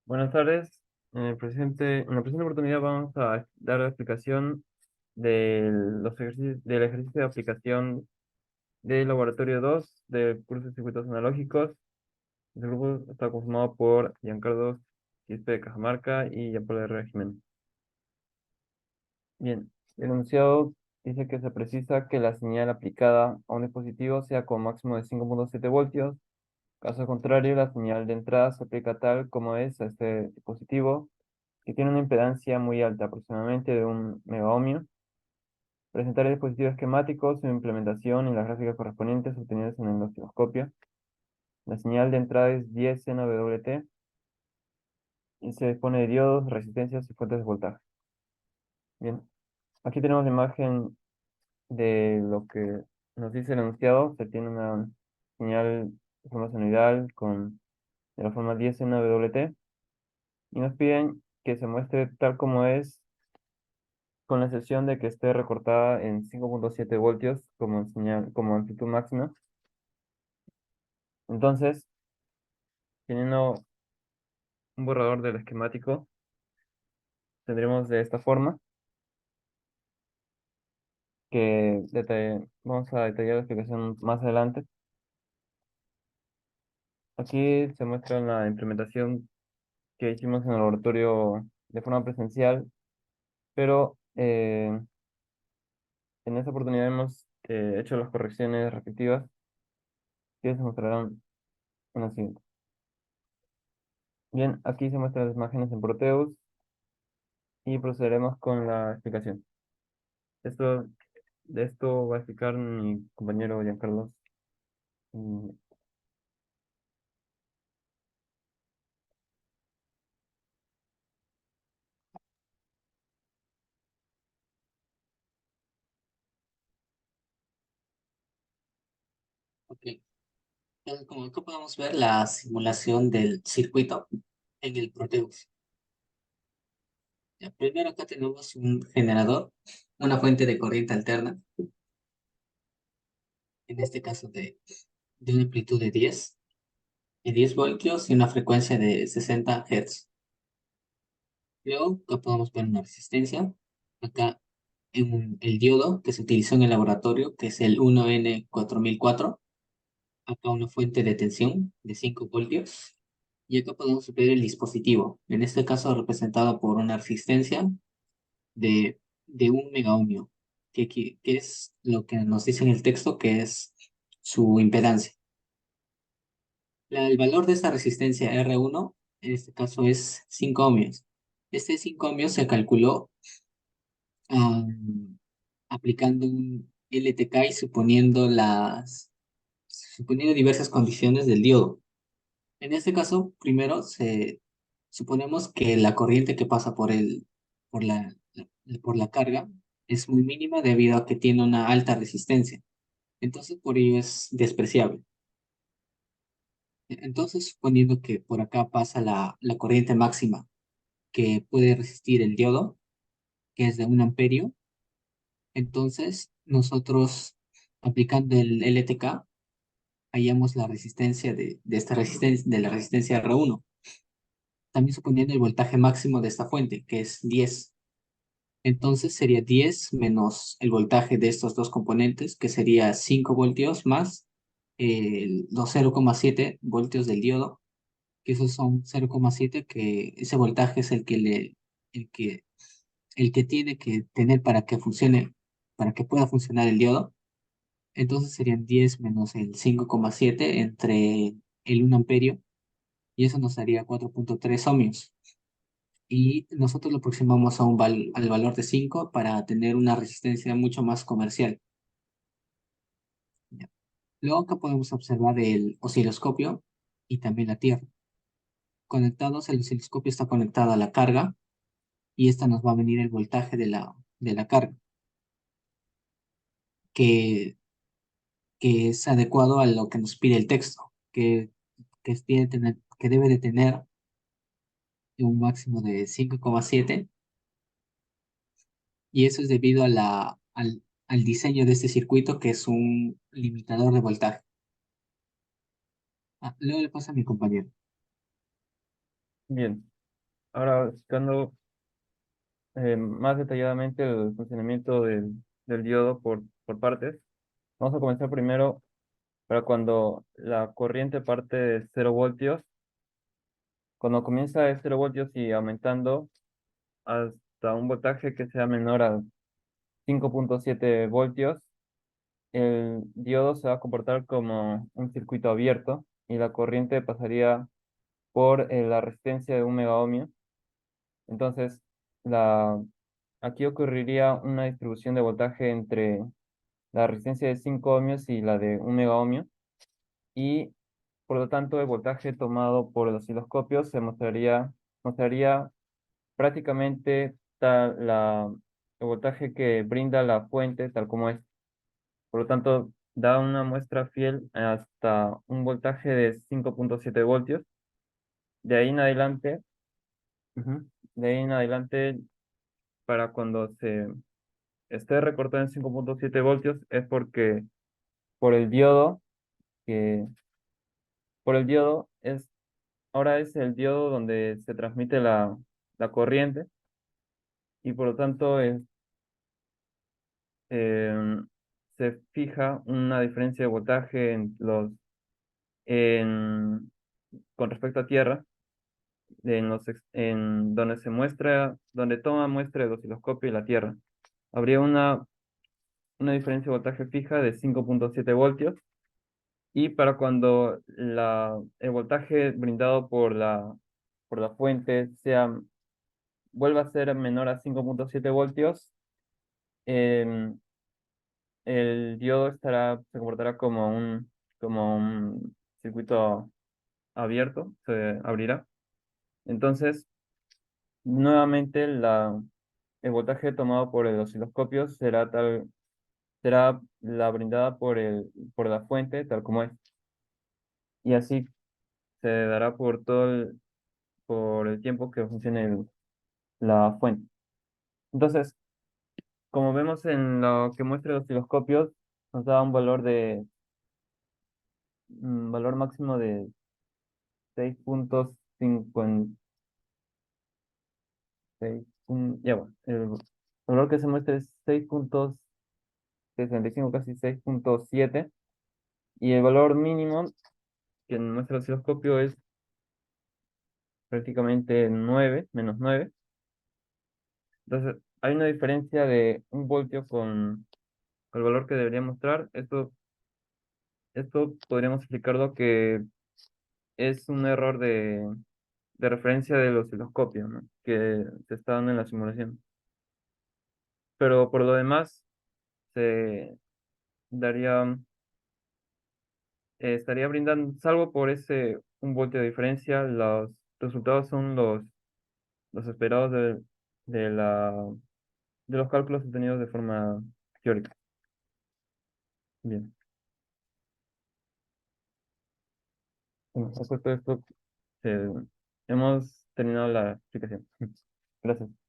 Buenas tardes. En la presente oportunidad vamos a dar la explicación del ejercicio de aplicación del laboratorio 2 del curso de circuitos analógicos. El grupo está conformado por Giancarlo Quispe de Cajamarca y Jean-Paul Herrera Jiménez. Bien, el enunciado dice que se precisa que la señal aplicada a un dispositivo sea con máximo de 5.7 voltios. Caso contrario, la señal de entrada se aplica tal como es a este dispositivo que tiene una impedancia muy alta, aproximadamente de 1 megaohmio. Presentar el dispositivo esquemático, su implementación y las gráficas correspondientes obtenidas en el osciloscopio. La señal de entrada es 10 nWt y se dispone de diodos, resistencias y fuentes de voltaje. Bien, aquí tenemos la imagen de lo que nos dice el enunciado. Se tiene una señal de forma senoidal de la forma 10 nWt y nos piden que se muestre tal como es, con la excepción de que esté recortada en 5.7 voltios como señal, como amplitud máxima. Entonces, teniendo un borrador del esquemático, tendremos de esta forma vamos a detallar la explicación más adelante. Aquí se muestra la implementación que hicimos en el laboratorio de forma presencial, pero en esta oportunidad hemos hecho las correcciones respectivas que se mostrarán en la siguiente. Bien, aquí se muestran las imágenes en Proteus y procederemos con la explicación. Esto, de esto va a explicar mi compañero Giancarlo. Mm, Ok, entonces, como acá podemos ver la simulación del circuito en el Proteus. Ya, primero acá tenemos un generador, una fuente de corriente alterna, en este caso de una amplitud de 10 voltios y una frecuencia de 60 Hz. Luego acá podemos ver una resistencia, acá el diodo que se utilizó en el laboratorio, que es el 1N4004, acá una fuente de tensión de 5 voltios. Y acá podemos ver el dispositivo, en este caso representado por una resistencia de 1 megaohmio, que es lo que nos dice en el texto que es su impedancia. El valor de esta resistencia R1, en este caso es 5 ohmios. Este 5 ohmios se calculó am, aplicando un LTK y suponiendo diversas condiciones del diodo. En este caso, primero suponemos que la corriente que pasa por por la carga es muy mínima debido a que tiene una alta resistencia. Entonces, por ello es despreciable. Entonces, suponiendo que por acá pasa la corriente máxima que puede resistir el diodo, que es de 1 amperio, entonces nosotros aplicando el LTK hallamos la resistencia de esta resistencia, de la resistencia R1. También suponiendo el voltaje máximo de esta fuente, que es 10. Entonces sería 10 menos el voltaje de estos dos componentes, que sería 5 voltios más los 0,7 voltios del diodo, que esos son 0,7, que ese voltaje es el que, el que tiene que tener para que funcione, para que pueda funcionar el diodo. Entonces serían 10 menos el 5,7 entre el 1 amperio, y eso nos daría 4,3 ohmios. Y nosotros lo aproximamos a al valor de 5 para tener una resistencia mucho más comercial. ¿Ya? Luego acá podemos observar el osciloscopio y también la Tierra. Conectados, el osciloscopio está conectado a la carga y esta nos va a venir el voltaje de la carga, que, que es adecuado a lo que nos pide el texto, que debe de tener un máximo de 5,7, y eso es debido al diseño de este circuito, que es un limitador de voltaje. Luego le pasa a mi compañero. Bien, Ahora, explicando más detalladamente el funcionamiento del diodo por partes, vamos a comenzar primero para cuando la corriente parte de 0 voltios. Cuando comienza de 0 voltios y aumentando hasta un voltaje que sea menor a 5,7 voltios, el diodo se va a comportar como un circuito abierto y la corriente pasaría por la resistencia de 1 megaohmio. Entonces, la, aquí ocurriría una distribución de voltaje entre la resistencia de 5 ohmios y la de 1 megaohmio, y por lo tanto el voltaje tomado por el osciloscopio mostraría prácticamente el voltaje que brinda la fuente tal como es. Por lo tanto, da una muestra fiel hasta un voltaje de 5,7 voltios. De ahí en adelante, ujú, de ahí en adelante, para cuando se esté recortado en 5,7 voltios, es porque por el diodo, que por el diodo ahora es el diodo donde se transmite la corriente, y por lo tanto em, se fija una diferencia de voltaje en, con respecto a tierra, en donde donde toma muestra el osciloscopio y la tierra. Habría una diferencia de voltaje fija de 5,7 voltios, y para cuando el voltaje brindado por la fuente vuelva a ser menor a 5,7 voltios, em, el diodo se comportará como un circuito abierto, se abrirá. Entonces, nuevamente el voltaje tomado por el osciloscopio será la brindada por la fuente tal como es. Y así se dará por el tiempo que funcione la fuente. Entonces, como vemos en lo que muestra el osciloscopio, nos da un valor máximo de 6,56. Ya bueno, el valor que se muestra es 6,65, casi 6,7. Y el valor mínimo que muestra el osciloscopio es prácticamente 9, -9. Entonces, hay una diferencia de 1 voltio con el valor que debería mostrar. Esto podríamos explicarlo que es un error de referencia del osciloscopio, ¿no?, que se está dando en la simulación. Pero por lo demás, se daría, estaría brindando, salvo por ese 1 voltio de diferencia, los resultados son los esperados de la, de los cálculos obtenidos de forma teórica. Bien. Bueno, respecto a esto, hemos terminado la explicación. Gracias.